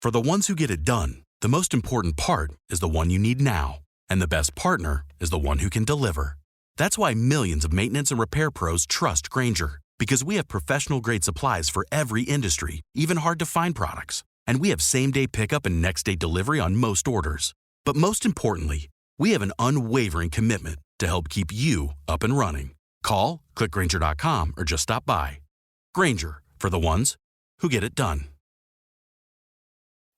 For the ones who get it done, the most important part is the one you need now. And the best partner is the one who can deliver. That's why millions of maintenance and repair pros trust Grainger, because we have professional-grade supplies for every industry, even hard-to-find products. And we have same-day pickup and next-day delivery on most orders. But most importantly, we have an unwavering commitment to help keep you up and running. Call, click Grainger.com, or just stop by. Grainger, for the ones who get it done.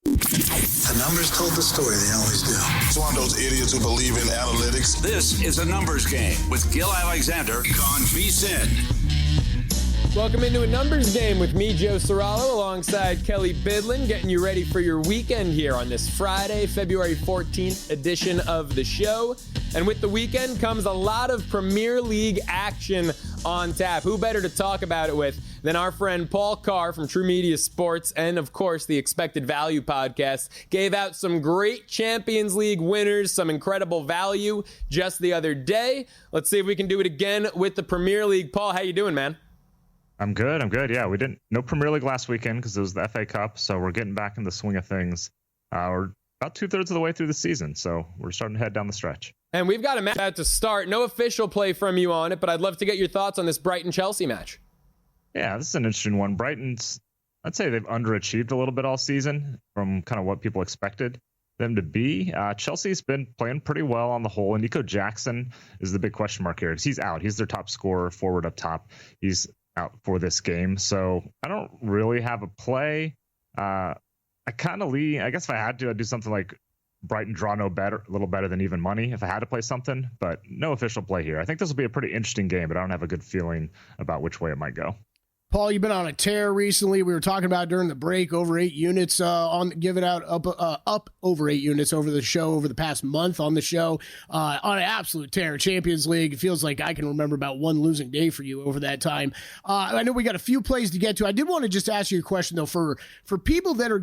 The numbers told the story, they always do. It's one of those idiots who believe in analytics. This is A Numbers Game with Gil Alexander on VSiN. Welcome into A Numbers Game with me, Joe Ceraulo, alongside Kelley Bydlon, getting you ready for your weekend here on this Friday, February 14th edition of the show. And with the weekend comes a lot of Premier League action on tap. Who better to talk about it with than our friend Paul Carr from TruMedia Sports and, of course, the Expected Value podcast. Gave out some great Champions League winners, some incredible value just the other day. Let's see if we can do it again with the Premier League. Paul, how you doing, man? I'm good. Yeah, we didn't no Premier League last weekend because it was the FA Cup, so we're getting back in the swing of things. We're about 2/3 of the way through the season, so we're starting to head down the stretch. And we've got a match about to start. No official play from you on it, but I'd love to get your thoughts on this Brighton-Chelsea match. Yeah, this is an interesting one. Brighton's, I'd say they've underachieved a little bit all season from kind of what people expected them to be. Chelsea's been playing pretty well on the whole, and Nico Jackson is the big question mark here because he's out. He's their top scorer, forward up top. He's out for this game, so I don't really have a play. I kind of I guess if I had to, I'd do something like Brighton draw no better, a little better than even money if I had to play something, but no official play here. I think this will be a pretty interesting game, but I don't have a good feeling about which way it might go. Paul, you've been on a tear recently. We were talking about during the break, over 8 units giving out up over 8 units over the show over the past month on the show on an absolute tear. Champions League, it feels like I can remember about one losing day for you over that time. I know we got a few plays to get to. I did want to just ask you a question though for people that are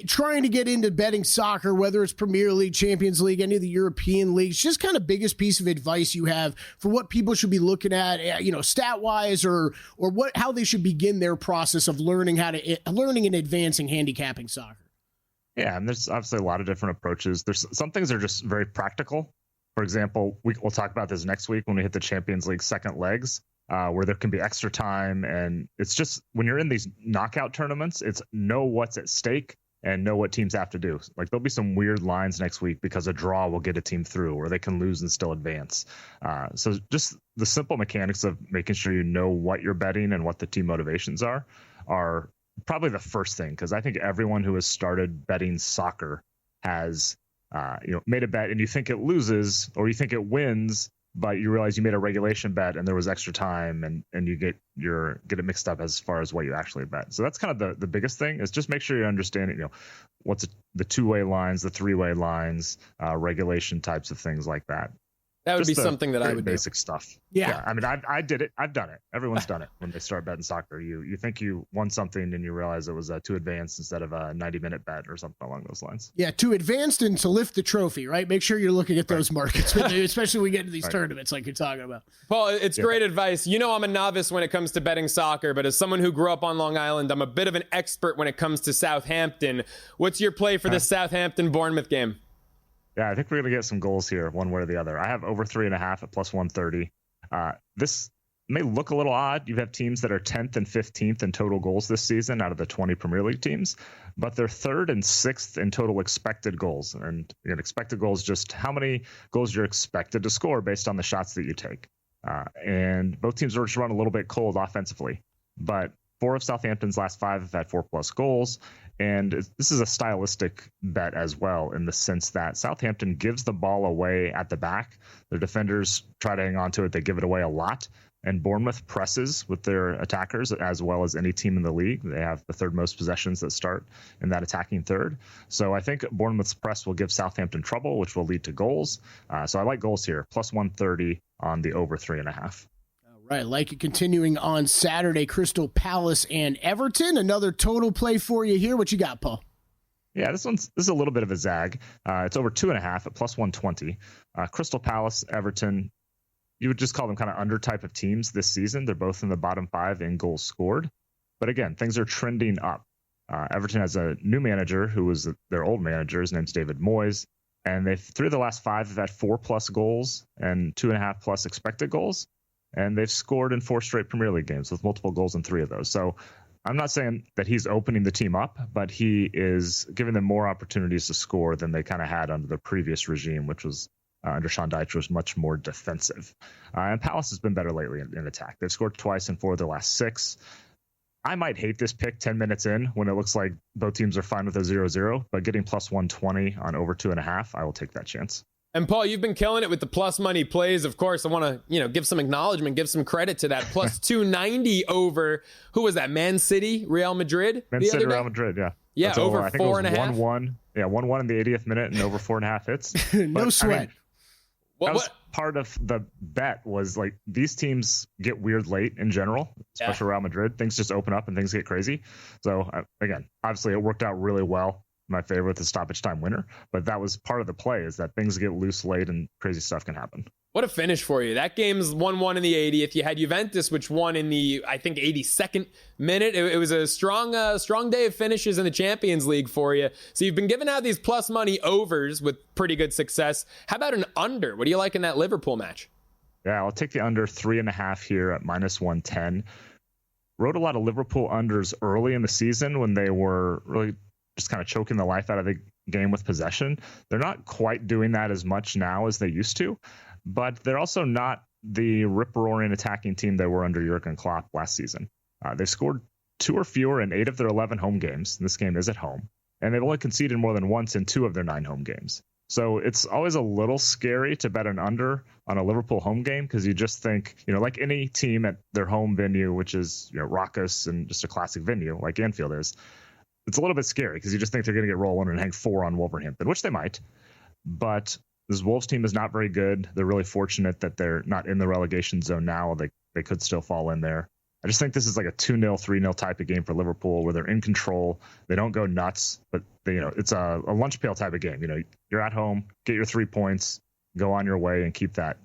trying to get into betting soccer, whether it's Premier League, Champions League, any of the European leagues, just kind of biggest piece of advice you have for what people should be looking at, stat wise, or how they should begin their process of learning and advancing handicapping soccer. Yeah, and there's obviously a lot of different approaches. There's some things that are just very practical. For example, we'll talk about this next week when we hit the Champions League second legs. Where there can be extra time, and it's just when you're in these knockout tournaments, it's know what's at stake and know what teams have to do. Like there'll be some weird lines next week because a draw will get a team through, or they can lose and still advance. So just the simple mechanics of making sure you know what you're betting and what the team motivations are probably the first thing, because I think everyone who has started betting soccer has made a bet and you think it loses or you think it wins, but you realize you made a regulation bet and there was extra time and you get it mixed up as far as what you actually bet. So that's kind of the biggest thing is just make sure you understand what's the two-way lines, the three-way lines, regulation types of things like that. That would be something that I would do. Basic stuff. Yeah. I mean, I did it. I've done it. Everyone's done it when they start betting soccer. You think you won something and you realize it was too advanced instead of a 90-minute bet or something along those lines. Yeah, too advanced and to lift the trophy, right? Make sure you're looking at those markets, especially when we get into these tournaments like you're talking about. Paul, it's great advice. I'm a novice when it comes to betting soccer, but as someone who grew up on Long Island, I'm a bit of an expert when it comes to Southampton. What's your play for this Southampton-Bournemouth game? Yeah, I think we're going to get some goals here, one way or the other. I have over 3.5 at plus 130. This may look a little odd. You have teams that are 10th and 15th in total goals this season out of the 20 Premier League teams, but they're 3rd and 6th in total expected goals. And expected goals, just how many goals you're expected to score based on the shots that you take. And both teams are just run a little bit cold offensively, but 4 of Southampton's last 5 have had 4+ goals. And this is a stylistic bet as well, in the sense that Southampton gives the ball away at the back. Their defenders try to hang on to it. They give it away a lot. And Bournemouth presses with their attackers as well as any team in the league. They have the 3rd most possessions that start in that attacking third. So I think Bournemouth's press will give Southampton trouble, which will lead to goals. So I like goals here, plus 130 on the over 3.5. Right, like it. Continuing on Saturday, Crystal Palace and Everton. Another total play for you here. What you got, Paul? Yeah, this is a little bit of a zag. It's over 2.5 at plus 120. Crystal Palace, Everton, you would just call them kind of under type of teams this season. They're both in the bottom 5 in goals scored. But again, things are trending up. Everton has a new manager who was their old manager. His name's David Moyes. And they've, through the last 5, have had 4+ goals and 2.5+ expected goals. And they've scored in 4 straight Premier League games with multiple goals in 3 of those. So I'm not saying that he's opening the team up, but he is giving them more opportunities to score than they kind of had under the previous regime, which was under Sean Dyche, was much more defensive. And Palace has been better lately in attack. They've scored twice in 4 of their last 6. I might hate this pick 10 minutes in when it looks like both teams are fine with a 0-0, but getting plus 120 on over 2.5, I will take that chance. And Paul, you've been killing it with the plus money plays. Of course, I want to, give some acknowledgement, give some credit to that plus 290 over, who was that? Man City, Real Madrid? Man City, Real Madrid, yeah. Yeah, that's over I think 4.5. 1-1. Yeah, 1-1 in the 80th minute and over 4.5 hits. No sweat. That was part of the bet, was like these teams get weird late in general, especially Real Madrid. Things just open up and things get crazy. So again, obviously it worked out really well. My favorite with the stoppage time winner, but that was part of the play, is that things get loose late and crazy stuff can happen. What a finish for you. That game's 1-1 in the 80th. You had Juventus, which won in the, I think, 82nd minute. It was a strong day of finishes in the Champions League for you. So you've been giving out these plus money overs with pretty good success. How about an under? What do you like in that Liverpool match? Yeah, I'll take the under 3.5 here at minus 110. Wrote a lot of Liverpool unders early in the season when they were really just kind of choking the life out of the game with possession. They're not quite doing that as much now as they used to, but they're also not the rip-roaring attacking team they were under Jurgen Klopp last season. They scored 2 or fewer in 8 of their 11 home games. This game is at home, and they've only conceded more than once in 2 of their 9 home games. So it's always a little scary to bet an under on a Liverpool home game, because you just think, like any team at their home venue, which is raucous and just a classic venue like Anfield is, it's a little bit scary because you just think they're going to get rolling and hang 4 on Wolverhampton, which they might. But this Wolves team is not very good. They're really fortunate that they're not in the relegation zone now. They could still fall in there. I just think this is like a 2-0, 3-0 type of game for Liverpool, where they're in control. They don't go nuts, but it's a lunch pail type of game. You're at home, get your 3 points, go on your way, and keep that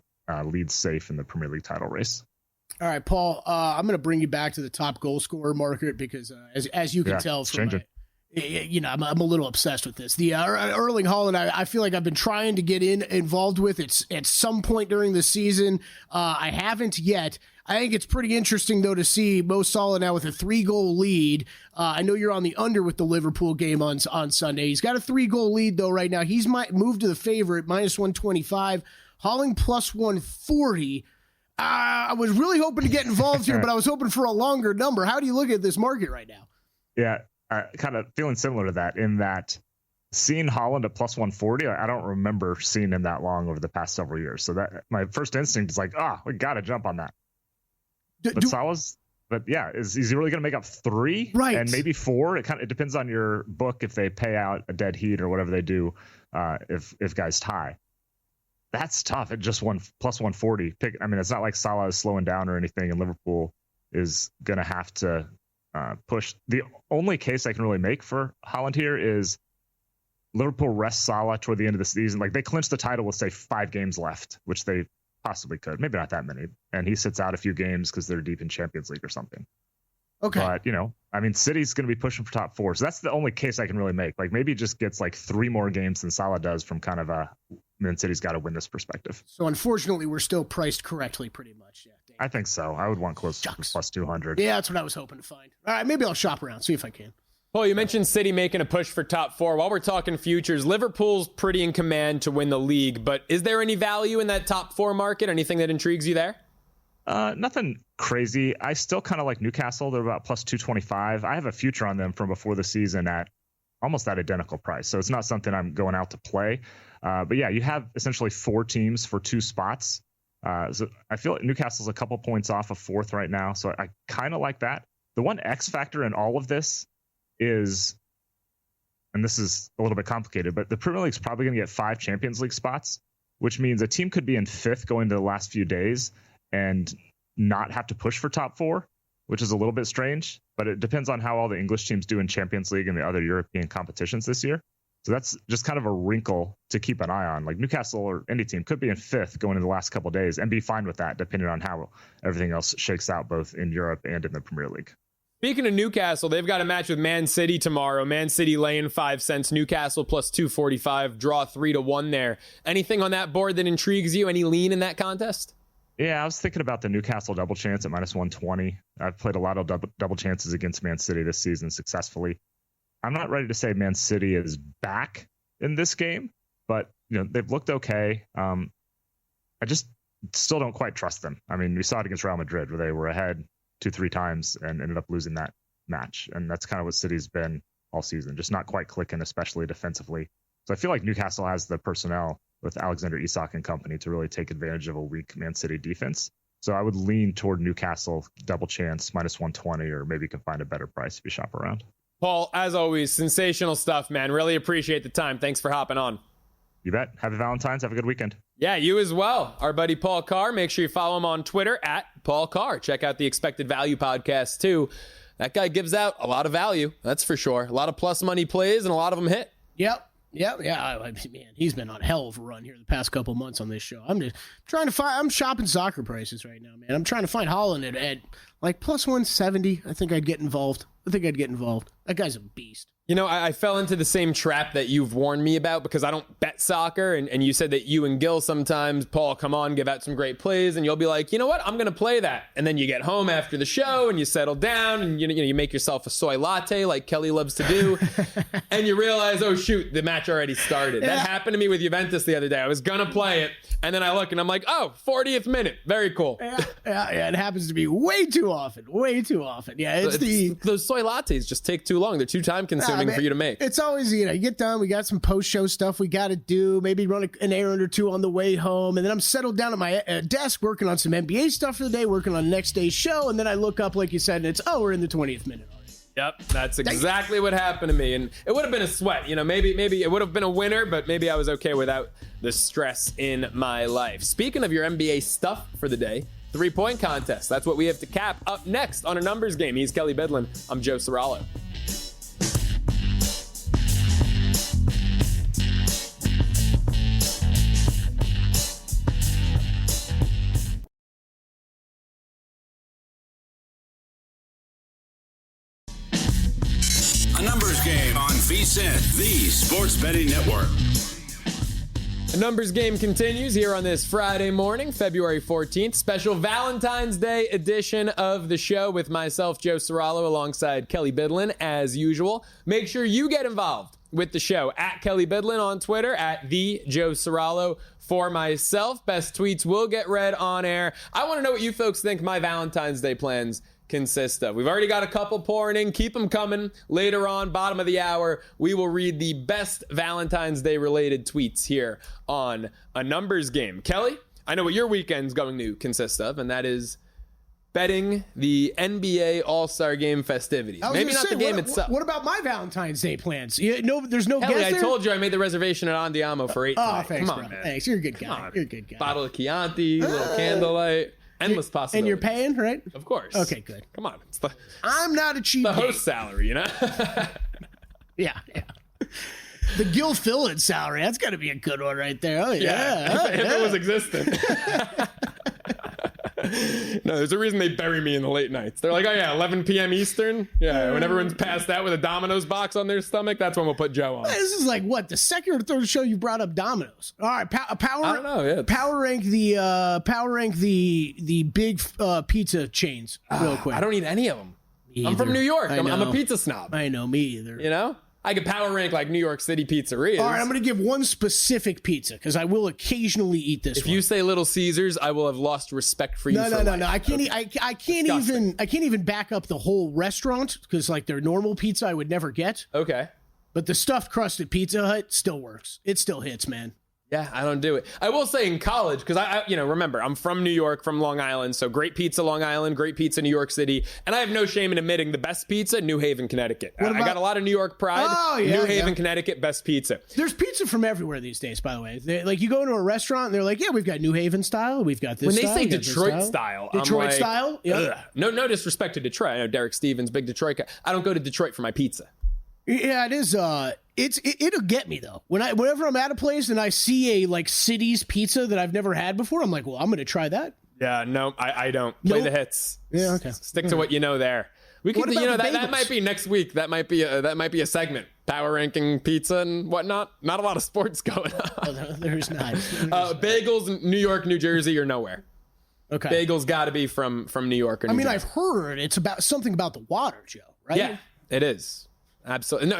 lead safe in the Premier League title race. All right, Paul, I'm going to bring you back to the top goal scorer market because, as you can tell from I'm a little obsessed with this. The Erling Haaland, I feel like I've been trying to get involved with it at some point during the season. I haven't yet. I think it's pretty interesting, though, to see Mo Salah now with a 3-goal lead. I know you're on the under with the Liverpool game on Sunday. He's got a 3-goal lead, though, right now. He's moved to the favorite, minus 125. Haaland plus 140. I was really hoping to get involved here, but I was hoping for a longer number. How do you look at this market right now? Yeah, kind of feeling similar to that, in that seeing Haaland at plus 140, I don't remember seeing him that long over the past several years. So that my first instinct is like, we got to jump on that. Is he really going to make up 3? Right. And maybe 4? It depends on your book if they pay out a dead heat or whatever they do if guys tie. That's tough. It just won plus 140. It's not like Salah is slowing down or anything, and Liverpool is going to have to push. The only case I can really make for Haaland here is Liverpool rests Salah toward the end of the season. Like, they clinch the title with, say, 5 games left, which they possibly could. Maybe not that many. And he sits out a few games because they're deep in Champions League or something. Okay. But, City's going to be pushing for top 4. So that's the only case I can really make. Like, maybe it just gets like 3 more games than Salah does from kind of a Man City's got to win this perspective. So unfortunately, we're still priced correctly pretty much. Yeah, I think so. I would want close to plus 200. Yeah, that's what I was hoping to find. All right, maybe I'll shop around, see if I can. Well, you mentioned City making a push for top 4. While we're talking futures, Liverpool's pretty in command to win the league, but is there any value in that top 4 market? Anything that intrigues you there? Nothing crazy. I still kind of like Newcastle. They're about plus 225. I have a future on them from before the season at almost that identical price. So it's not something I'm going out to play. But yeah, you have essentially 4 teams for 2 spots. So I feel like Newcastle's a couple points off of 4th right now. So I kind of like that. The one X factor in all of this is, and this is a little bit complicated, but the Premier League's probably going to get 5 Champions League spots, which means a team could be in 5th going to the last few days and not have to push for top 4, which is a little bit strange, but it depends on how all the English teams do in Champions League and the other European competitions this year. So that's just kind of a wrinkle to keep an eye on. Like, Newcastle or any team could be in 5th going into the last couple of days and be fine with that, depending on how everything else shakes out both in Europe and in the Premier League. Speaking of Newcastle, they've got a match with Man City tomorrow. Man City laying 5 cents. Newcastle plus 245. Draw 3-1 there. Anything on that board that intrigues you? Any lean in that contest? Yeah, I was thinking about the Newcastle double chance at minus 120. I've played a lot of double chances against Man City this season successfully. I'm not ready to say Man City is back in this game, but they've looked okay. I just still don't quite trust them. I mean, we saw it against Real Madrid where they were ahead 2-3 times and ended up losing that match. And that's kind of what City's been all season, just not quite clicking, especially defensively. So I feel like Newcastle has the personnel with Alexander Isak and company to really take advantage of a weak Man City defense. So I would lean toward Newcastle double chance minus 120, or maybe you can find a better price if you shop around. Paul, as always, sensational stuff, man. Really appreciate the time. Thanks for hopping on. You bet. Happy Valentine's. Have a good weekend. Yeah, you as well. Our buddy Paul Carr. Make sure you follow him on Twitter at Paul Carr. Check out the Expected Value podcast, too. That guy gives out a lot of value, that's for sure. A lot of plus money plays, and a lot of them hit. Yep. Yeah. Man, he's been on hell of a run here the past couple months on this show. I'm just trying to find. I'm shopping soccer prices right now, man. I'm trying to find Haaland at like plus 170. I think I'd get involved. That guy's a beast. I fell into the same trap that you've warned me about because I don't bet soccer. And you said that you and Gil sometimes, Paul, come on, give out some great plays. And you'll be like, you know what? I'm going to play that. And then you get home after the show and you settle down and you make yourself a soy latte like Kelley loves to do. And you realize, oh, shoot, the match already started. Yeah. That happened to me with Juventus the other day. I was going to play it. And then I look and I'm like, oh, 40th minute. Very cool. Yeah. It happens to be way too often. Yeah, those soy lattes just take too long. They're too time consuming for you to make. It's always, you get done. We got some post-show stuff we got to do. Maybe run an errand or two on the way home. And then I'm settled down at my desk working on some NBA stuff for the day, working on next day's show. And then I look up, like you said, and it's, we're in the 20th minute already. Yep, that's exactly what happened to me. And it would have been a sweat. Maybe it would have been a winner, but maybe I was okay without the stress in my life. Speaking of your NBA stuff for the day, 3-point contest. That's what we have to cap up next on a numbers game. He's Kelley Bydlon. I'm Joe Ceraulo. A numbers game on VSiN, the sports betting network. The numbers game continues here on this Friday morning, February 14th. Special Valentine's Day edition of the show with myself, Joe Ceraulo, alongside Kelley Bydlon, as usual. Make sure you get involved with the show at Kelley Bydlon on Twitter, at the Joe Ceraulo for myself. Best tweets will get read on air. I want to know what you folks think my Valentine's Day plans consist of. We've already got a couple pouring in. Keep them coming. Later on, bottom of the hour, we will read the best Valentine's Day related tweets here on A Numbers Game. Kelley, I know what your weekend's going to consist of, and that is betting the NBA All-Star Game festivities. Maybe not the game itself. What about my Valentine's Day plans? There's no Kelley, guest there? I told you I made the reservation at Andiamo for 8 tonight. Thanks, Come on, bro. man. Thanks. You're a good guy. Bottle of Chianti, little candlelight. Endless possibilities. And you're paying, right? Of course. Okay, good. Come on. It's I'm not a cheap the host salary, Yeah. The Gil Phillips salary. That's got to be a good one right there. Oh, yeah. If it was existent. No, there's a reason they bury me in the late nights. They're like, 11 p.m. Eastern. Yeah, when everyone's passed out with a Domino's box on their stomach, that's when we'll put Joe on. This is like, what, the second or third show you brought up Domino's? All right, I don't know. Yeah. Power rank the big pizza chains real quick. I don't eat any of them. I'm from New York. I'm a pizza snob. I know, me either. I could power rank like New York City pizzerias. All right, I'm going to give one specific pizza because I will occasionally eat this. If you say Little Caesars, I will have lost respect for you. No. I can't. I can't even back up the whole restaurant because like their normal pizza I would never get. Okay, but the stuffed crusted Pizza Hut still works. It still hits, man. Yeah, I don't do it. I will say in college, because I remember, I'm from New York, from Long Island, so great pizza Long Island, great pizza New York City, and I have no shame in admitting the best pizza, New Haven, Connecticut. I got a lot of New York pride. Oh, yeah, New Haven, Connecticut, best pizza. There's pizza from everywhere these days, by the way. Like you go into a restaurant and they're like, yeah, we've got New Haven style, we've got this. When they say Detroit style, Detroit style, yeah. No disrespect to Detroit. I know Derek Stevens, big Detroit guy. I don't go to Detroit for my pizza. Yeah, it is. It'll get me though. Whenever I'm at a place and I see a like City's pizza that I've never had before, I'm like, well, I'm going to try that. Yeah, no, I don't play the hits. Yeah, okay. Stick to what you know there. We could, What about the that might be next week. That might be a segment. Power ranking pizza and whatnot. Not a lot of sports going on. No, there's not. Bagels, New York, New Jersey, or nowhere. Okay. Bagels got to be from New York or New Jersey. I've heard it's about something about the water, Joe, right? Yeah, it is. Absolutely. No,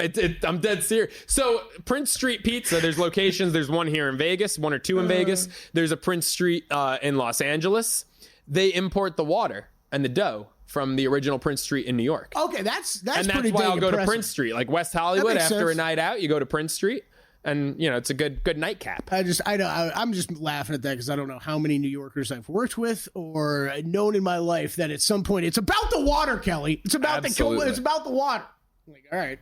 I'm dead serious. So Prince Street Pizza, there's locations. There's one here in Vegas, one or two in Vegas. There's a Prince Street in Los Angeles. They import the water and the dough from the original Prince Street in New York. Okay, that's and pretty that's why I'll go impressive. to Prince Street. Like West Hollywood, after sense. a night out, you go to Prince Street. And, it's a good nightcap. I'm just laughing at that because I don't know how many New Yorkers I've worked with or known in my life that at some point it's about the water, Kelly. It's about it's about the water. I'm like, all right,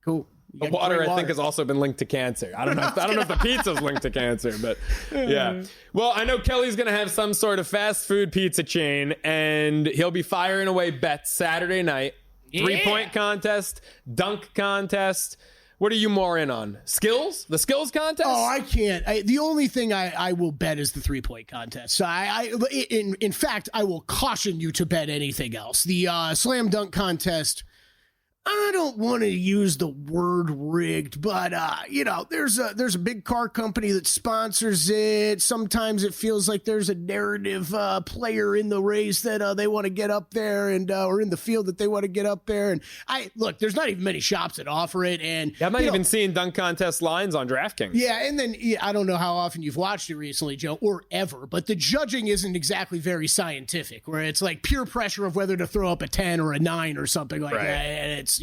cool. The water, I think, has also been linked to cancer. I don't know if the pizza's linked to cancer, but yeah. Well, I know Kelly's going to have some sort of fast food pizza chain, and he'll be firing away bets Saturday night. Yeah. 3-point contest, dunk contest. What are you more in on? Skills? The skills contest? Oh, I can't. The only thing I will bet is the 3-point contest. So in fact, I will caution you to bet anything else. The slam dunk contest, I don't want to use the word rigged, but there's a big car company that sponsors it. Sometimes it feels like there's a narrative player in the race that they want to get up there and or in the field that they want to get up there. And there's not even many shops that offer it. And I'm not even seeing dunk contest lines on DraftKings. Yeah, and then I don't know how often you've watched it recently, Joe, or ever, but the judging isn't exactly very scientific, where it's like pure pressure of whether to throw up a 10 or a 9 or something like that. And it's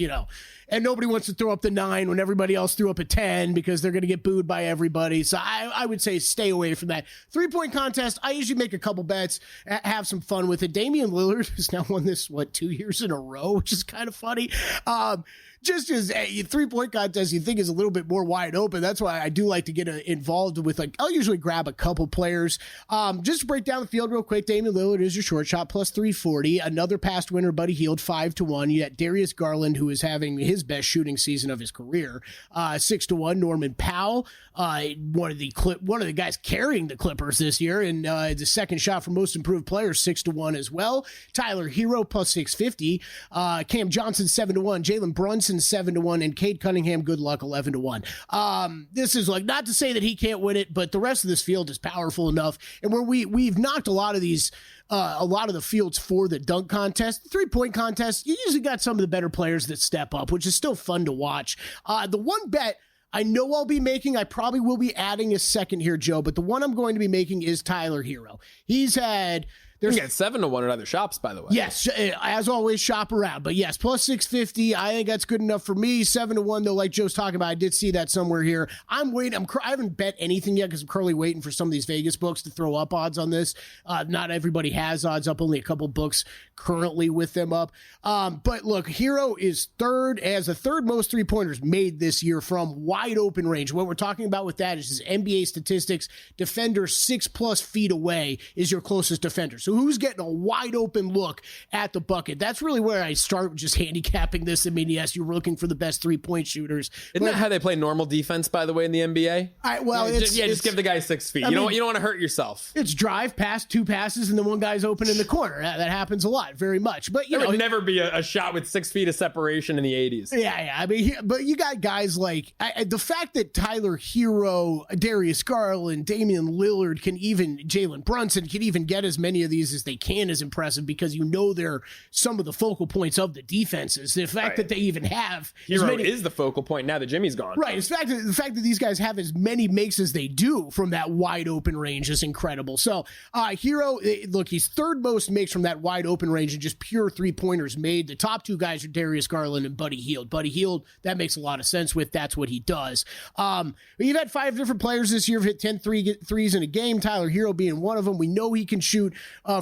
and nobody wants to throw up the 9 when everybody else threw up a 10 because they're going to get booed by everybody. So I would say stay away from that. 3-point contest, I usually make a couple bets, have some fun with it. Damian Lillard has now won this, 2 years in a row, which is kind of funny. Just as a 3-point contest, you think is a little bit more wide open. That's why I do like to get involved with, I'll usually grab a couple players. Just to break down the field real quick, Damian Lillard is your short shot, plus 340. Another past winner, Buddy Hield, 5-1. You got Darius Garland, who is having his best shooting season of his career, 6-1. Norman Powell, one of the guys carrying the Clippers this year, and the second shot for most improved player, 6-1 as well. Tyler Hero, plus 650. Cam Johnson, 7-1. Jalen Brunson, 7-1, and Cade Cunningham, good luck, 11-1. This is not to say that he can't win it, but the rest of this field is powerful enough, and where we've knocked a lot of these. A lot of the fields for the dunk contest, the 3-point contest, you usually got some of the better players that step up, which is still fun to watch. The one bet I know I'll be making, I probably will be adding a second here, Joe, but the one I'm going to be making is Tyler Hero. He's had... You can get 7-1 at other shops, by the way. Yes, as always, shop around. But yes, plus 650. I think that's good enough for me. 7-1, though, like Joe's talking about. I did see that somewhere here. I'm waiting. I haven't bet anything yet because I'm currently waiting for some of these Vegas books to throw up odds on this. Not everybody has odds up. Only a couple books currently with them up. But look, Hero is has the third most 3-pointers made this year from wide open range. What we're talking about with that is his NBA statistics. Defender 6+ feet away is your closest defender. So who's getting a wide open look at the bucket? That's really where I start just handicapping this. I mean, yes, you're looking for the best 3-point shooters. Isn't that how they play normal defense, by the way, in the NBA? Just give the guy 6 feet. You don't want to hurt yourself. It's drive, pass, 2 passes, and then one guy's open in the corner. That happens a lot, very much. But there would never be a shot with 6 feet of separation in the 80s. Yeah. I mean, but you got guys like the fact that Tyler Hero, Darius Garland, Damian Lillard Jalen Brunson can even get as many of these as they can is impressive because they're some of the focal points of the defenses. The fact that they even have Hero is the focal point now that Jimmy's gone. Right. The fact that these guys have as many makes as they do from that wide open range is incredible. So Hero, look, he's third most makes from that wide open range and just pure 3-pointers made. The top 2 guys are Darius Garland and Buddy Hield. Buddy Hield, that makes a lot of sense with. That's what he does. You've had 5 different players this year who've hit 10 threes in a game. Tyler Hero being one of them. We know he can shoot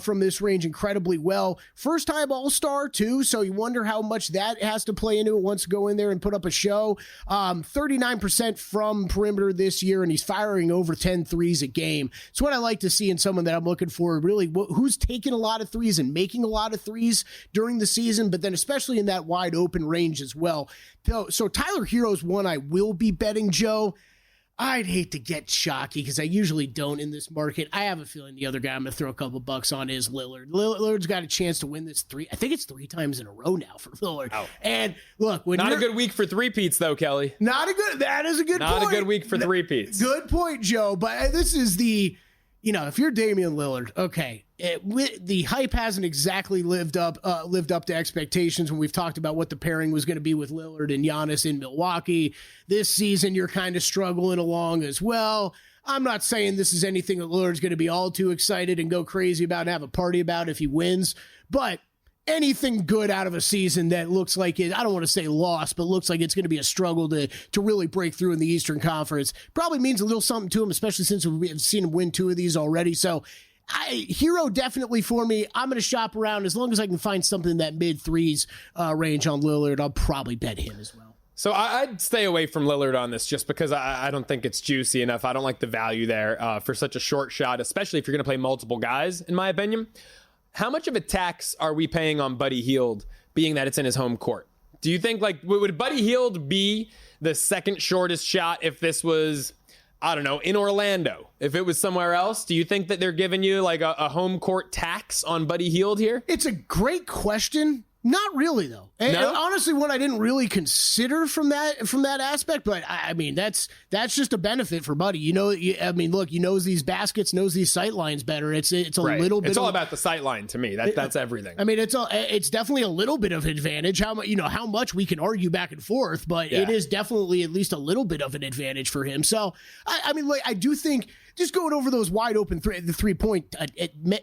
from this range incredibly well. First time All-Star too, so you wonder how much that has to play into it once to go in there and put up a show. 39% from perimeter this year, and he's firing over 10 threes a game. It's what I like to see in someone that I'm looking for, really, who's taking a lot of threes and making a lot of threes during the season, but then especially in that wide open range as well. So Tyler Hero's one I will be betting, Joe. I'd hate to get chalky because I usually don't in this market. I have a feeling the other guy I'm going to throw a couple bucks on is Lillard. Lillard's got a chance to win this I think it's 3 times in a row now for Lillard. Oh. And look, not a good week for three-peats though, Kelley. That is a good point. Not a good week for three-peats. Good point, Joe. But this is if you're Damian Lillard, okay, the hype hasn't exactly lived up to expectations when we've talked about what the pairing was going to be with Lillard and Giannis in Milwaukee. This season, you're kind of struggling along as well. I'm not saying this is anything that Lillard's going to be all too excited and go crazy about and have a party about if he wins, but anything good out of a season that looks like I don't want to say lost, but looks like it's going to be a struggle to really break through in the Eastern Conference probably means a little something to him, especially since we've seen him win 2 of these already. So hero definitely for me. I'm going to shop around as long as I can find something in that mid-3s range on Lillard. I'll probably bet him as well. So I'd stay away from Lillard on this just because I don't think it's juicy enough. I don't like the value there for such a short shot, especially if you're going to play multiple guys, in my opinion. How much of a tax are we paying on Buddy Hield, being that it's in his home court? Do you think, would Buddy Hield be the second shortest shot if this was, I don't know, in Orlando? If it was somewhere else, do you think that they're giving you a home court tax on Buddy Hield here? It's a great question. Not really, though. And honestly, one I didn't really consider from that aspect. But I mean, that's just a benefit for Buddy. Look, he knows these baskets, knows these sight lines better. It's a right. little bit. It's all about the sight line to me. That's everything. I mean, it's definitely a little bit of advantage. How much we can argue back and forth, but it is definitely at least a little bit of an advantage for him. So I do think. Just going over those wide open the 3-point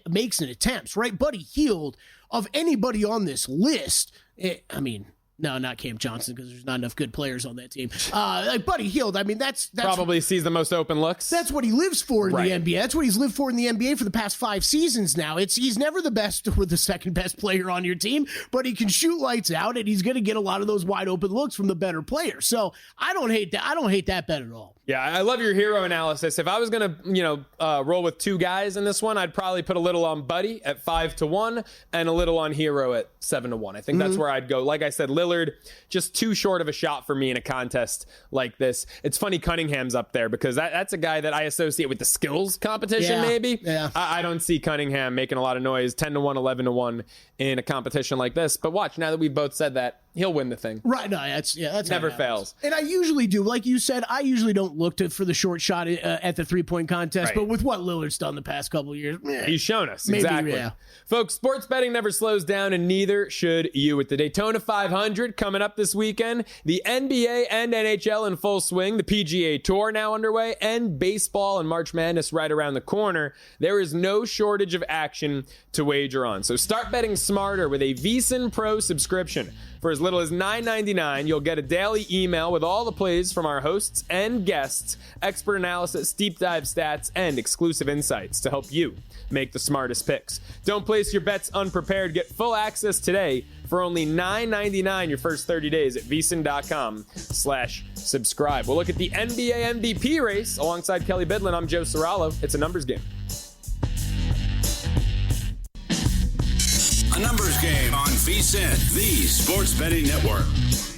makes an attempt, right? Buddy Hield, of anybody on this list, no, not Cam Johnson because there's not enough good players on that team. Buddy Hield, that's probably sees the most open looks. That's what he lives for in the NBA. That's what he's lived for in the NBA for the past 5 seasons now. He's never the best or the second best player on your team, but he can shoot lights out and he's going to get a lot of those wide open looks from the better players. So I don't hate that. I don't hate that bet at all. Yeah, I love your hero analysis. If I was going to, roll with 2 guys in this one, I'd probably put a little on Buddy at 5-1 and a little on Hero at 7-1. I think that's where I'd go. Like I said, Lillard, just too short of a shot for me in a contest like this. It's funny Cunningham's up there because that's a guy that I associate with the skills competition, maybe. Yeah. I don't see Cunningham making a lot of noise, 10-1, 11-1 in a competition like this. But watch, now that we've both said that, he'll win the thing. Right. No, that's never fails. And I usually do. Like you said, I usually don't look for the short shot at the 3-point contest. Right. But with what Lillard's done the past couple of years, he's shown us. Maybe, exactly. Yeah. Folks, sports betting never slows down, and neither should you. With the Daytona 500 coming up this weekend, the NBA and NHL in full swing, the PGA Tour now underway, and baseball and March Madness right around the corner, there is no shortage of action to wager on. So start betting smarter with a VSiN Pro subscription. For as little as $9.99, you'll get a daily email with all the plays from our hosts and guests, expert analysis, deep dive stats, and exclusive insights to help you make the smartest picks. Don't place your bets unprepared. Get full access today for only $9.99 your first 30 days at VSiN.com/subscribe. We'll look at the NBA MVP race alongside Kelley Bydlon. I'm Joe Ceraulo. It's a numbers game. A numbers game on VSiN, the sports betting network.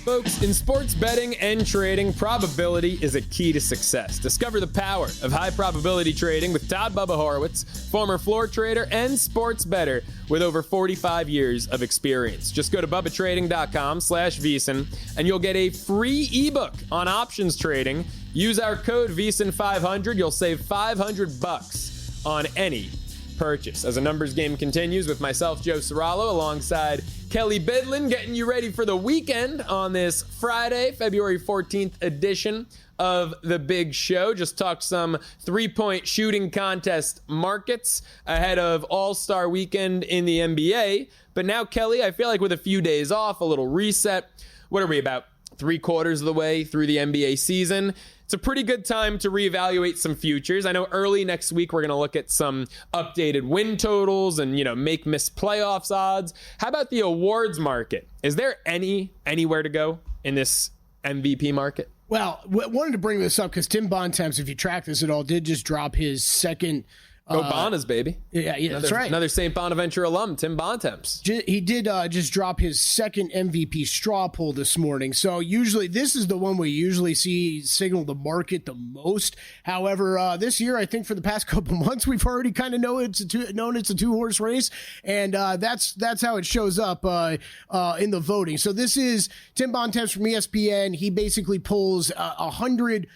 Folks, in sports betting and trading, probability is a key to success. Discover the power of high probability trading with Todd Bubba Horowitz, former floor trader and sports bettor with over 45 years of experience. Just go to BubbaTrading.com/VSiN and you'll get a free ebook on options trading. Use our code VSiN500. You'll save $500 on any purchase. As a numbers game continues with myself, Joe Ceraulo, alongside Kelley Bydlon, getting you ready for the weekend on this Friday, February 14th edition of The Big Show. Just talked some 3-point shooting contest markets ahead of All-Star Weekend in the NBA. But now, Kelley, I feel like with a few days off, a little reset, what are we, about 3/4 of the way through the NBA season? It's a pretty good time to reevaluate some futures. I know early next week we're going to look at some updated win totals and, make-miss playoffs odds. How about the awards market? Is there anywhere to go in this MVP market? Well, wanted to bring this up because Tim Bontemps, if you track this at all, did just drop his second Go Bonas, baby. Yeah, that's right. Another St. Bonaventure alum, Tim Bontemps. He did just drop his second MVP straw poll this morning. So usually this is the one we usually see signal the market the most. However, this year, I think for the past couple months, we've already kind of known it's a two-horse race. And that's how it shows up in the voting. So this is Tim Bontemps from ESPN. He basically polls 100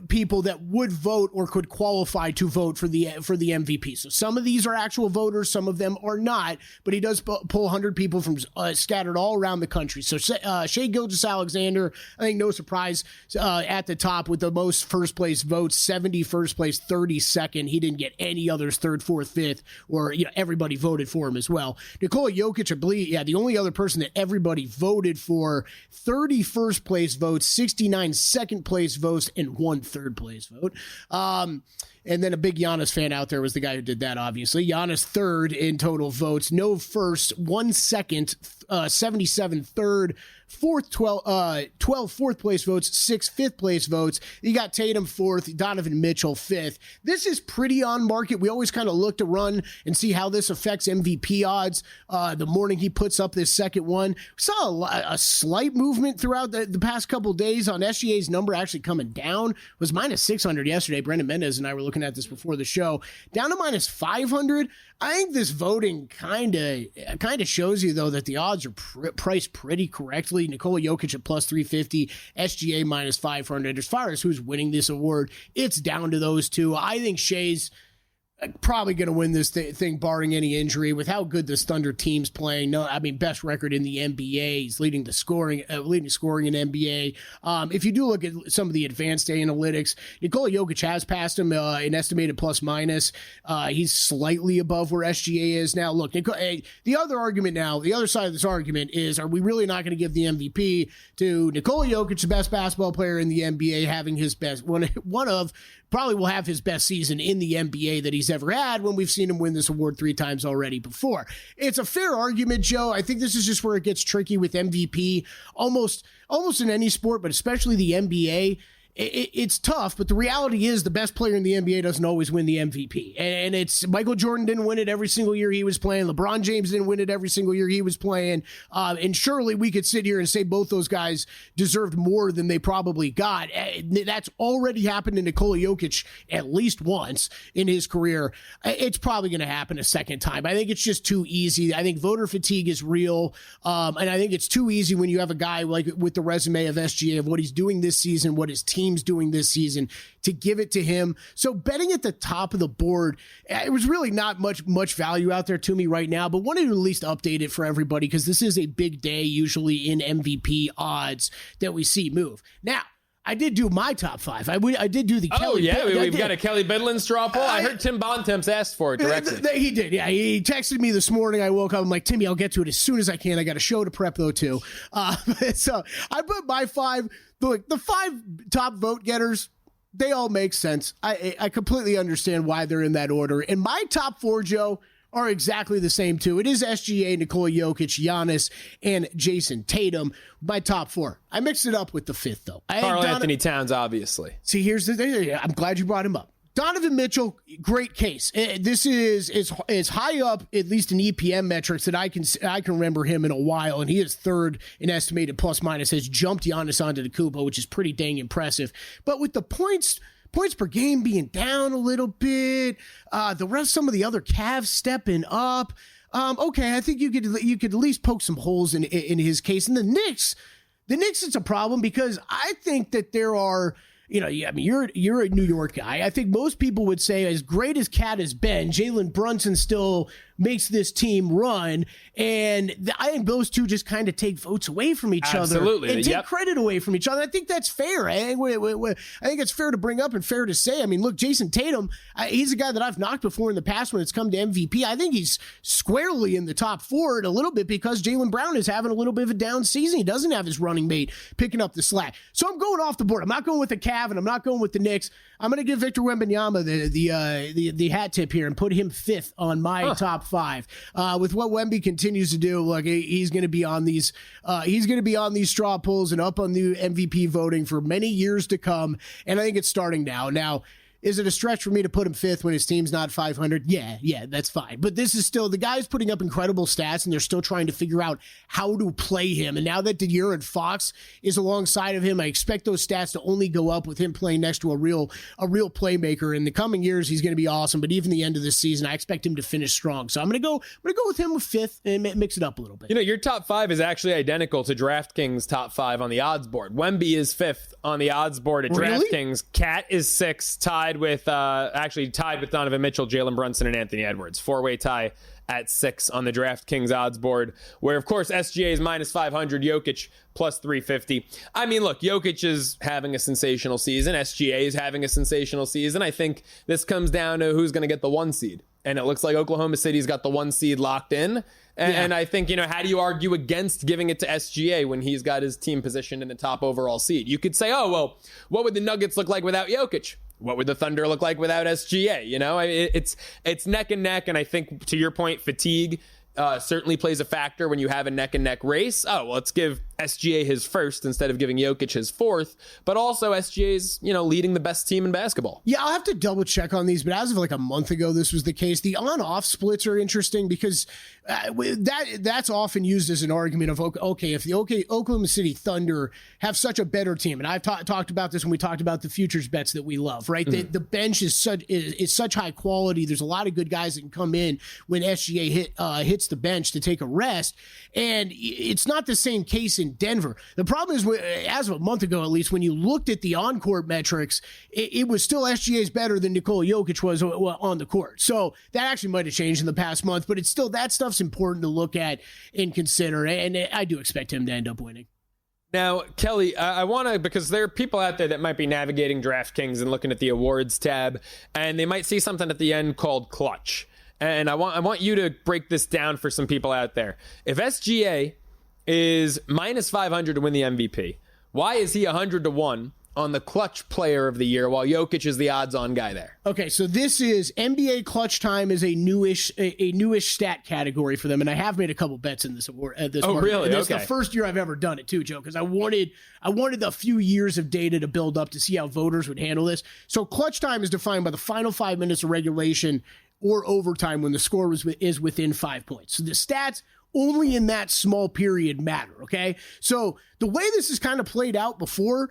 people that would vote or could qualify to vote for the MVP. So some of these are actual voters, some of them are not, but he does pull 100 people from scattered all around the country. So Shai Gilgeous-Alexander, I think no surprise, at the top with the most first place votes, 70 first place, 30 second. He didn't get any others, third, fourth, fifth, or everybody voted for him as well. Nikola Jokic, I believe, the only other person that everybody voted for, 30 first place votes, 69 second place votes, and 1 third place vote. And then a big Giannis fan out there was the guy who did that, obviously. Giannis third in total votes, no first, 1 second, 77 third, 12 fourth place votes, 6 fifth place votes. You got Tatum fourth, Donovan Mitchell fifth. This is pretty on market. We always kind of look to run and see how this affects MVP odds. The morning he puts up this second one, we saw a slight movement throughout the past couple days on SGA's number actually coming down. It was minus 600 yesterday. Brendan Mendez and I were looking at this before the show. Down to minus 500. I think this voting kind of shows you, though, that the odds are priced pretty correctly. Nikola Jokic at plus 350, SGA minus 500. As far as who's winning this award, it's down to those two. I think Shai's probably going to win this thing barring any injury with how good this Thunder team's playing. No, I mean, best record in the NBA. He's leading scoring in NBA. If you do look at some of the advanced analytics, Nikola Jokic has passed him in estimated plus minus. He's slightly above where SGA is now. Look, the other side of this argument is, are we really not going to give the MVP to Nikola Jokic, the best basketball player in the NBA, having his best probably will have his best season in the NBA that he's ever had, when we've seen him win this award 3 times already before. It's a fair argument, Joe. I think this is just where it gets tricky with MVP, almost in any sport, but especially the NBA. It's tough, but the reality is the best player in the NBA doesn't always win the MVP. And it's Michael Jordan didn't win it every single year he was playing. LeBron James didn't win it every single year he was playing. And surely we could sit here and say both those guys deserved more than they probably got. That's already happened to Nikola Jokic at least once in his career. It's probably going to happen a second time. I think it's just too easy. I think voter fatigue is real. And I think it's too easy when you have a guy like with the resume of SGA, of what he's doing this season, what his team's doing this season, to give it to him. So betting at the top of the board, it was really not much value out there to me right now, but wanted to at least update it for everybody because this is a big day usually in MVP odds that we see move. Now, I did do my top 5. I did do the Kelley. Oh, yeah. We've got a Kelley Bydlon straw poll. I heard Tim Bontemps asked for it directly. He did. Yeah. He texted me this morning. I woke up. I'm like, Timmy, I'll get to it as soon as I can. I got a show to prep, though, too. So I put my 5. The 5 top vote getters, they all make sense. I completely understand why they're in that order. And my top 4, Joe, are exactly the same, too. It is SGA, Nikola Jokic, Giannis, and Jason Tatum. My top 4. I mixed it up with the 5th, though. Karl Anthony Towns, obviously. See, here's the thing. I'm glad you brought him up. Donovan Mitchell, great case. This is high up, at least in EPM metrics, that I can remember him in a while, and he is third in estimated plus minus, has jumped Giannis Antetokounmpo, which is pretty dang impressive. But with the points per game being down a little bit, some of the other Cavs stepping up. Okay, I think you could at least poke some holes in his case. And the Knicks, it's a problem because I think that there are. You're a New York guy. I think most people would say, as great as Cat has been, Jalen Brunson still makes this team run. And I think those two just kind of take votes away from each other and take credit away from each other. I think that's fair. I think it's fair to bring up and fair to say. I mean, look, Jason Tatum, he's a guy that I've knocked before in the past when it's come to MVP. I think he's squarely in the top 4 a little bit because Jaylen Brown is having a little bit of a down season. He doesn't have his running mate picking up the slack. So I'm going off the board. I'm not going with the Cavs, and I'm not going with the Knicks. I'm going to give Victor Wembanyama the hat tip here and put him 5th on my top 5. With what Wemby continues to do, look, he's going to be on these. He's going to be on these straw polls and up on the MVP voting for many years to come. And I think it's starting now. Now, Is it a stretch for me to put him fifth when his team's not 500? Yeah, that's fine. But this is still, the guy's putting up incredible stats, and they're still trying to figure out how to play him. And now that De'Aaron Fox is alongside of him, I expect those stats to only go up with him playing next to a real playmaker. In the coming years, he's going to be awesome. But even the end of this season, I expect him to finish strong. So I'm going to go with him with fifth and mix it up a little bit. Your top five is actually identical to DraftKings' top five on the odds board. Wemby is fifth on the odds board at DraftKings. Cat is sixth, tied with Donovan Mitchell, Jalen Brunson, and Anthony Edwards. Four-way tie at 6 on the DraftKings odds board, where, of course, SGA is minus 500, Jokic plus 350. I mean, look, Jokic is having a sensational season. SGA is having a sensational season. I think this comes down to who's going to get the 1 seed. And it looks like Oklahoma City's got the 1 seed locked in. And I think, how do you argue against giving it to SGA when he's got his team positioned in the top overall seed? You could say, oh, well, what would the Nuggets look like without Jokic? What would the Thunder look like without SGA? It's neck and neck. And I think, to your point, fatigue certainly plays a factor when you have a neck and neck race. Oh, well, let's give SGA his first instead of giving Jokic his fourth. But also SGA's, leading the best team in basketball. Yeah, I'll have to double check on these, but as of like a month ago, this was the case. The on-off splits are interesting because that's often used as an argument of, okay, if the Oklahoma City Thunder have such a better team, and I've talked about this when we talked about the futures bets that we love, right? The bench is such high quality. There's a lot of good guys that can come in when SGA hits the bench to take a rest, and it's not the same case in Denver. The problem is, as of a month ago at least, when you looked at the on-court metrics, it was still SGA's better than Nikola Jokic was on the court. So that actually might have changed in the past month, but it's still, that stuff's important to look at and consider, and I do expect him to end up winning. Now, Kelley, I want to, because there are people out there that might be navigating DraftKings and looking at the awards tab, and they might see something at the end called clutch. And I want you to break this down for some people out there. If SGA is minus 500 to win the MVP, why is he 100 to 1 on the clutch player of the year while Jokic is the odds-on guy there? Okay, so this is NBA clutch time is a newish stat category for them, and I have made a couple bets in this award. Really? And it's the first year I've ever done it too, Joe, because I wanted a few years of data to build up to see how voters would handle this. So clutch time is defined by the final 5 minutes of regulation or overtime when the score is within 5 points. So the stats only in that small period matter, okay? So the way this is kind of played out before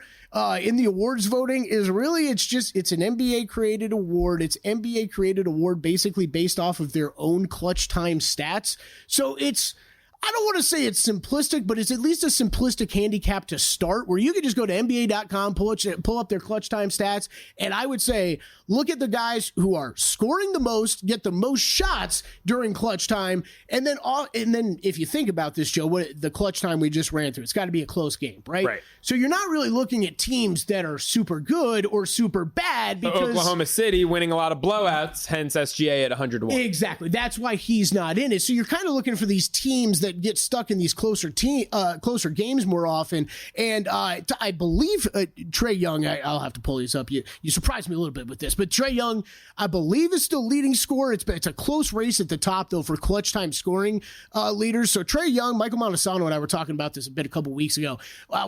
in the awards voting is really, it's an NBA-created award. It's NBA-created award basically based off of their own clutch time stats. So I don't want to say it's simplistic, but it's at least a simplistic handicap to start, where you can just go to NBA.com, pull up their clutch time stats, and I would say, look at the guys who are scoring the most, get the most shots during clutch time, and then if you think about this, Joe, what the clutch time we just ran through, it's got to be a close game, right? So you're not really looking at teams that are super good or super bad, because Oklahoma City winning a lot of blowouts, hence SGA at 100 to 1. Exactly. That's why he's not in it. So you're kind of looking for these teams that get stuck in these closer games more often. And I believe Trae Young, I'll have to pull these up. You surprised me a little bit with this, but Trae Young, I believe, is still leading scorer. It's a close race at the top, though, for clutch time scoring leaders. So Trae Young, Michael Montesano and I were talking about this a couple weeks ago.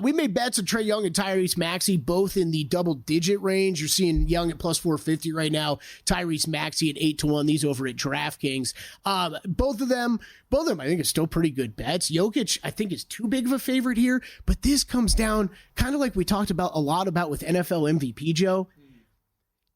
We made bets of Trae Young and Tyrese Maxey, both in the double-digit range. You're seeing Young at plus 450 right now, Tyrese Maxey at 8 to 1. These over at DraftKings. Both of them, I think, are still pretty good bets. Jokic, I think, is too big of a favorite here, but this comes down kind of like we talked about a lot about with NFL MVP, Joe.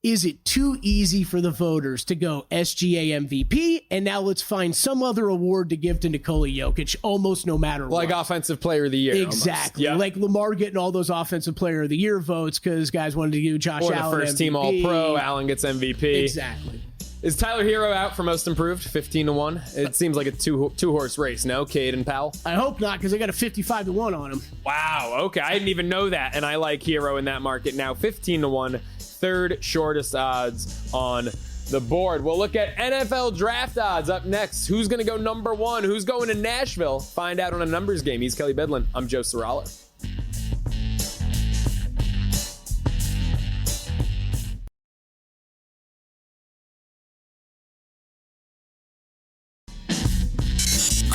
Is it too easy for the voters to go SGA MVP, and now let's find some other award to give to Nikola Jokic almost no matter what? Like Offensive Player of the Year. Exactly. Yep. Like Lamar getting all those Offensive Player of the Year votes because guys wanted to give Josh Allen Or the first MVP. team All-Pro, Allen gets MVP. Exactly. Is Tyler Hero out for most improved? 15 to 1. It seems like a two-horse race, no? Cade and Powell? I hope not, because I got a 55 to 1 on him. Wow. Okay. I didn't even know that. And I like Hero in that market now. 15 to 1. Third shortest odds on the board. We'll look at NFL draft odds up next. Who's going to go number 1? Who's going to Nashville? Find out on a numbers game. He's Kelley Bydlon. I'm Joe Ceraulo.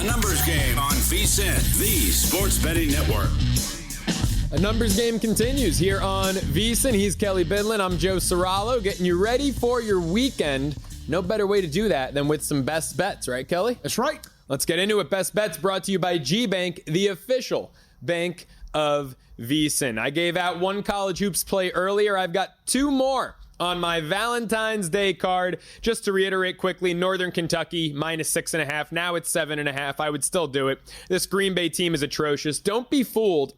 A numbers game on VSiN, the Sports Betting Network. A numbers game continues here on VSiN. He's Kelley Bydlon. I'm Joe Ceraulo, getting you ready for your weekend. No better way to do that than with some best bets, right, Kelley? That's right. Let's get into it. Best bets brought to you by G-Bank, the official bank of VSiN. I gave out one college hoops play earlier. I've got two more on my Valentine's Day card. Just to reiterate quickly, Northern Kentucky -6.5. Now it's 7.5. I would still do it. This Green Bay team is atrocious. Don't be fooled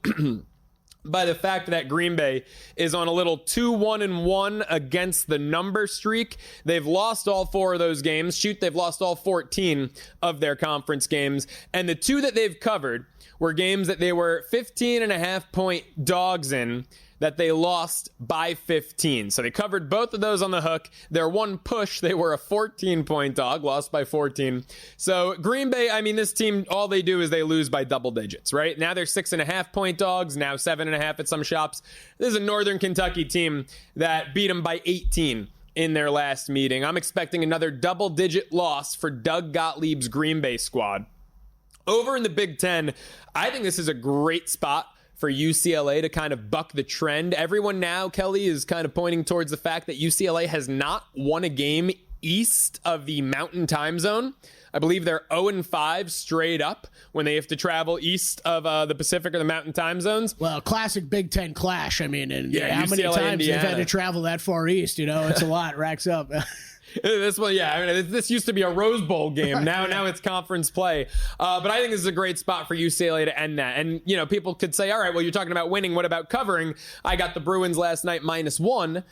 by the fact that Green Bay is on a little 2-1-1 against the number streak. They've lost all 4 of those games. They've lost all 14 of their conference games. And the 2 that they've covered were games that they were 15.5-point dogs in that they lost by 15. So they covered both of those on the hook. Their one push, they were a 14-point dog, lost by 14. So Green Bay, I mean, this team, all they do is they lose by double digits, right? Now they're 6.5-point dogs, now 7.5 at some shops. This is a Northern Kentucky team that beat them by 18 in their last meeting. I'm expecting another double-digit loss for Doug Gottlieb's Green Bay squad. Over in the Big Ten, I think this is a great spot for UCLA to kind of buck the trend. Everyone now, Kelley, is kind of pointing towards the fact that UCLA has not won a game east of the Mountain Time Zone. I believe they're 0-5 straight up when they have to travel east of the Pacific or the Mountain Time Zones. Well, classic Big Ten clash. I mean, and yeah, how UCLA, many times Indiana. they've had to travel that far east? You know, it's a lot. Racks up. This one, yeah, I mean, this used to be a Rose Bowl game. Now it's conference play. But I think this is a great spot for UCLA to end that. And, you know, people could say, all right, well, you're talking about winning. What about covering? I got the Bruins last night -1.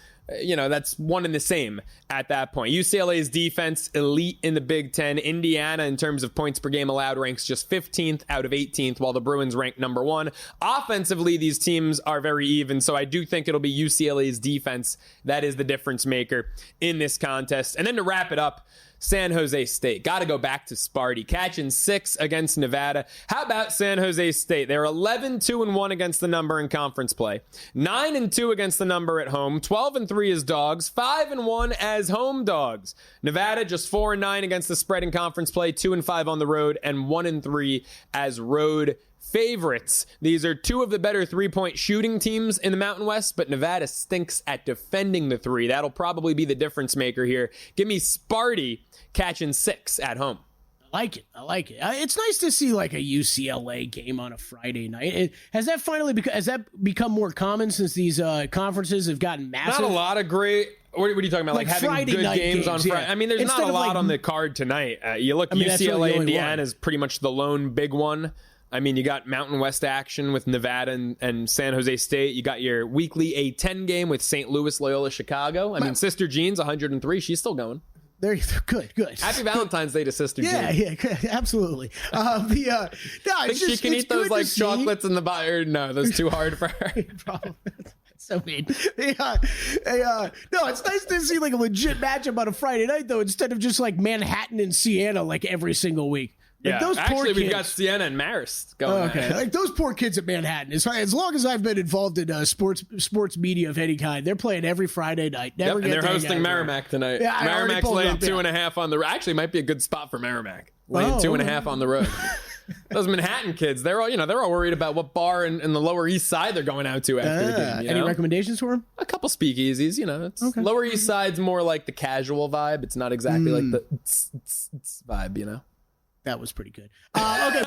You know, that's one and the same at that point. UCLA's defense, elite in the Big Ten. Indiana, in terms of points per game allowed, ranks just 15th out of 18th, while the Bruins rank number 1. Offensively, these teams are very even, so I do think it'll be UCLA's defense that is the difference maker in this contest. And then to wrap it up, San Jose State. Got to go back to Sparty. Catching 6 against Nevada. How about San Jose State? They're 11-2-1 against the number in conference play. 9-2 against the number at home. 12-3 as dogs. 5-1 as home dogs. Nevada just 4-9 against the spread in conference play. 2-5 on the road. And 1-3 as road favorites. These are 2 of the better three-point shooting teams in the Mountain West, but Nevada stinks at defending the 3. That'll probably be the difference maker here. Give me Sparty catching 6 at home. I like it. It's nice to see like a UCLA game on a Friday night. Has that become more common since these conferences have gotten massive? Not a lot of great. What are you talking about? Like having Friday good games on Friday? Yeah. I mean, there's Instead not a lot like, on the card tonight. You look, UCLA, really Indiana is pretty much the lone big one. I mean, you got Mountain West action with Nevada and San Jose State. You got your weekly A10 game with St. Louis, Loyola, Chicago. I mean, Sister Jean's 103. She's still going. They're good. Happy Valentine's Day to Sister Jean. Yeah, absolutely. She can eat those like chocolates in the bar. No, that's too hard for her. So mean. No, it's nice to see like a legit matchup on a Friday night though, instead of just like Manhattan and Siena like every single week. Like yeah, those actually, we've got Siena and Marist going. Okay, like those poor kids at Manhattan. As long as I've been involved in sports media of any kind, they're playing every Friday night. And they're hosting Merrimack tonight. Yeah, Merrimack's laying 2.5 on the road. Actually, might be a good spot for Merrimack. Laying 2.5 on the road. Those Manhattan kids, they're all worried about what bar in the Lower East Side they're going out to after the game. Any recommendations for them? A couple speakeasies, It's Lower East Side's more like the casual vibe. It's not exactly like the vibe, That was pretty good. Okay,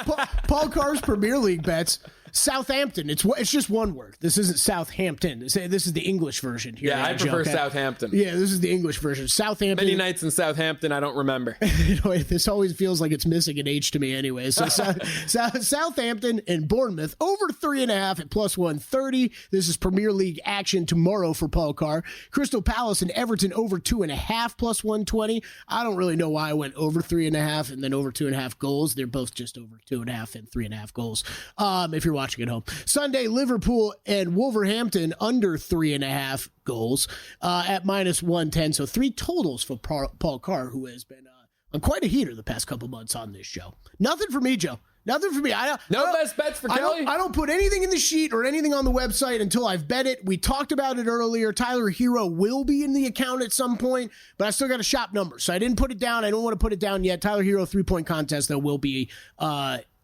Paul Carr's Premier League bets. Southampton. It's just one word. This isn't Southampton. This is the English version here. Yeah, I prefer Southampton. Yeah, this is the English version. Southampton. Many nights in Southampton I don't remember. This always feels like it's missing an H to me anyway. So Southampton and Bournemouth over 3.5 at +130. This is Premier League action tomorrow for Paul Carr. Crystal Palace and Everton over 2.5 +120. I don't really know why I went over 3.5 and then over 2.5 goals. They're both just over 2.5 and 3.5 goals. If you're watching at home. Sunday, Liverpool and Wolverhampton under 3.5 goals at -110. So 3 totals for Paul Carr, who has been on quite a heater the past couple months on this show. Nothing for me, Joe. Nothing for me. No best bets for Kelley? I don't put anything in the sheet or anything on the website until I've bet it. We talked about it earlier. Tyler Hero will be in the account at some point, but I still got to shop numbers. So I didn't put it down. I don't want to put it down yet. Tyler Hero 3-point contest, though, will be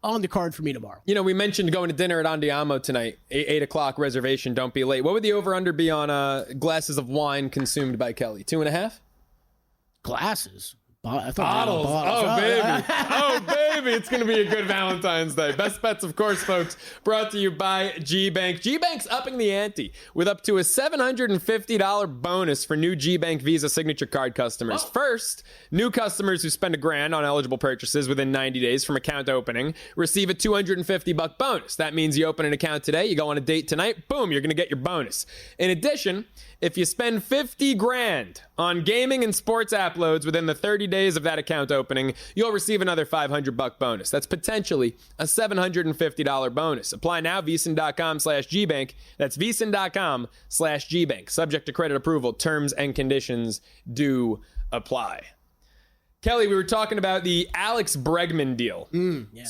on the card for me tomorrow. You know, we mentioned going to dinner at Andiamo tonight, 8 o'clock reservation. Don't be late. What would the over-under be on glasses of wine consumed by Kelley? 2.5? Glasses? I thought bottles. Oh, baby. Oh, baby. It's going to be a good Valentine's Day. Best bets, of course, folks, brought to you by G-Bank. G-Bank's upping the ante with up to a $750 bonus for new G-Bank Visa Signature Card customers. Oh. First, new customers who spend $1,000 on eligible purchases within 90 days from account opening receive a $250 bonus. That means you open an account today, you go on a date tonight, boom, you're going to get your bonus. In addition, if you spend $50,000 on gaming and sports app loads within the 30 days of that account opening, you'll receive another $500 bonus. That's potentially a $750 bonus. Apply now, VSiN.com/GBank. That's VSiN.com/GBank. Subject to credit approval. Terms and conditions do apply. Kelley, we were talking about the Alex Bregman deal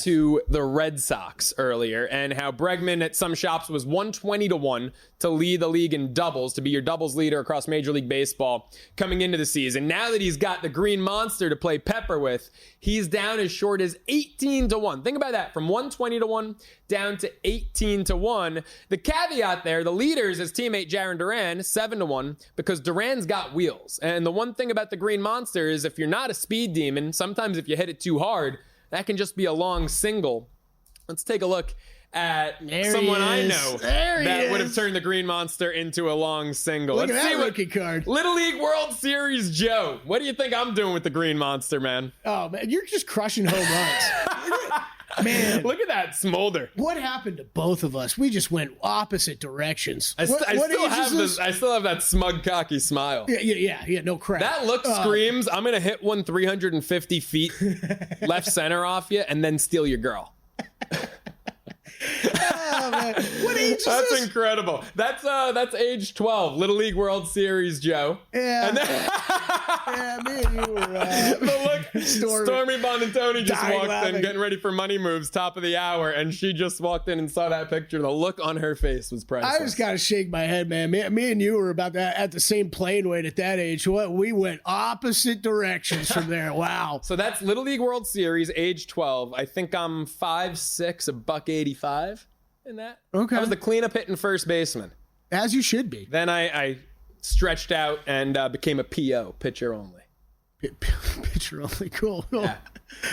to the Red Sox earlier, and how Bregman at some shops was 120-1 to lead the league in doubles, to be your doubles leader across Major League Baseball coming into the season. Now that he's got the green monster to play Pepper with, he's down as short as 18-1. Think about that, from 120-1 down to 18-1. The caveat there, the leader is his teammate Jarren Duran, 7-1, because Duran's got wheels. And the one thing about the green monster is if you're not a speed demon, sometimes if you hit it too hard, that can just be a long single. Let's take a look at someone I know that would have turned the green monster into a long single. Look Let's at see that what rookie card. Little League World Series Joe. What do you think I'm doing with the green monster, man? Oh, man, you're just crushing home runs. Man, look at that smolder. What happened to both of us? We just went opposite directions. I still have that smug, cocky smile. Yeah, no crap. That look screams, I'm going to hit one 350 feet left center off you and then steal your girl. Oh, man. What age is That's this? Incredible. That's age 12. Little League World Series, Joe. Yeah. And then yeah, me and you were. But look, Stormy Bonantoni just walked laughing. in, getting ready for Money Moves, top of the hour, and she just walked in and saw that picture. The look on her face was priceless. I just got to shake my head, man. Me and you were about at the same plane weight at that age. We went opposite directions from there. Wow. So that's Little League World Series, age 12. I think I'm 5'6", $185 in that. Okay. I was the cleanup hitting first baseman. As you should be. Then I stretched out and became a PO, pitcher only. Pitcher only, cool. Yeah.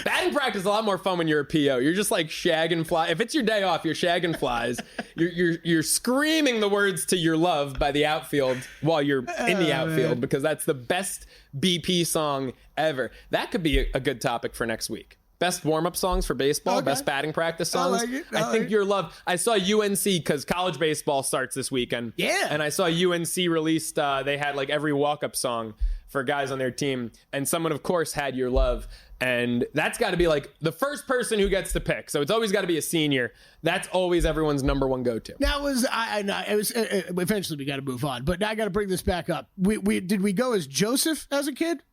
Batting practice is a lot more fun when you're a PO. You're just like shagging flies. If it's your day off, you're shagging flies. You're screaming the words to your love by the outfield while you're in the outfield, because that's the best BP song ever. That could be a good topic for next week. Best warm-up songs for baseball, best batting practice songs. I like it. I think your love. I saw UNC, because college baseball starts this weekend. Yeah. And I saw UNC released, they had like every walk-up song for guys on their team. And someone, of course, had Your Love. And that's got to be like the first person who gets to pick. So it's always got to be a senior. That's always everyone's number one go-to. Now eventually we got to move on, but now I got to bring this back up. Did we go as Joseph as a kid?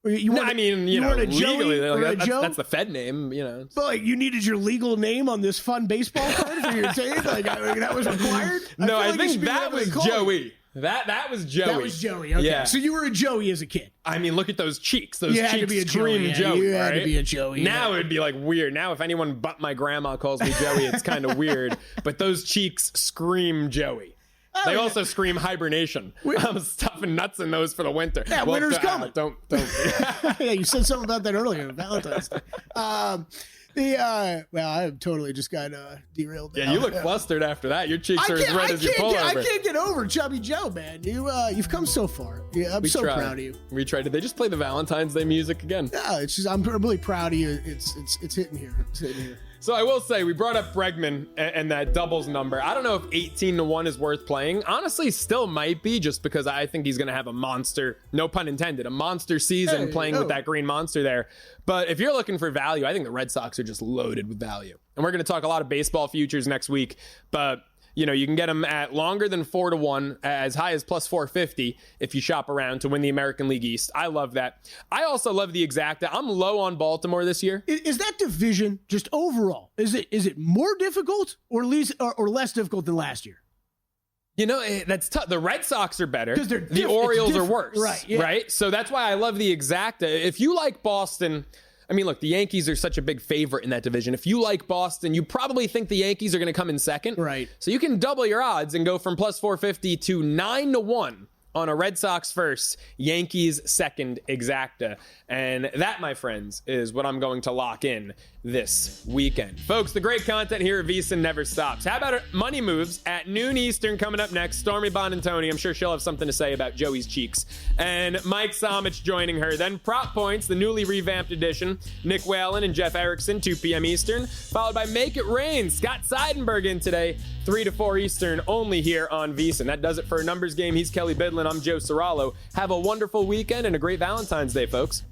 Legally, Joe? that's the Fed name, you know. But like, you needed your legal name on this fun baseball card for your team? That was required? No, I think that was Joey. That was Joey. That was Joey. Okay. Yeah. So you were a Joey as a kid. I mean, look at those cheeks. Those you had cheeks to be a scream Joey. You had to be a Joey. Now it would be like weird. Now if anyone but my grandma calls me Joey, it's kind of weird. But those cheeks scream Joey. They also scream hibernation. I'm stuffing nuts in those for the winter. Yeah, winter's coming. Don't. Yeah, you said something about that earlier, Valentine's Day. I totally just got derailed. Yeah, you look flustered after that. Your cheeks are as red as your pullover. I can't get over Chubby Joe, man. You've come so far. Yeah, I'm so proud of you. We tried. Did they just play the Valentine's Day music again? Yeah, it's just I'm really proud of you. It's hitting here. It's hitting here. So I will say, we brought up Bregman and that doubles number. I don't know if 18-1 is worth playing. Honestly, still might be, just because I think he's going to have a monster, no pun intended, a monster season with that green monster there. But if you're looking for value, I think the Red Sox are just loaded with value. And we're going to talk a lot of baseball futures next week. But, you know, you can get them at longer than 4-1, as high as plus 450 if you shop around to win the American League East. I love that. I also love the exacta. I'm low on Baltimore this year. Is that division, just overall, is it more difficult or less difficult than last year? You know, that's tough. The Red Sox are better. The Orioles Orioles are worse. Right. Yeah. Right. So that's why I love the exacta. If you like Boston, I mean, look, the Yankees are such a big favorite in that division. If you like Boston, you probably think the Yankees are going to come in second. Right. So you can double your odds and go from plus 450 to 9-1 on a Red Sox first, Yankees second exacta. And that, my friends, is what I'm going to lock in this weekend. Folks, the great content here at VSiN never stops. How about Money Moves at noon Eastern coming up next? Stormy Bonantoni, I'm sure she'll have something to say about Joey's cheeks. And Mike Somich joining her. Then Prop Points, the newly revamped edition. Nick Whalen and Jeff Erickson, 2 p.m. Eastern. Followed by Make It Rain, Scott Seidenberg in today, 3 to 4 Eastern, only here on VSiN. That does it for a numbers game. He's Kelley Bydlon. I'm Joe Ceraulo. Have a wonderful weekend and a great Valentine's Day, folks.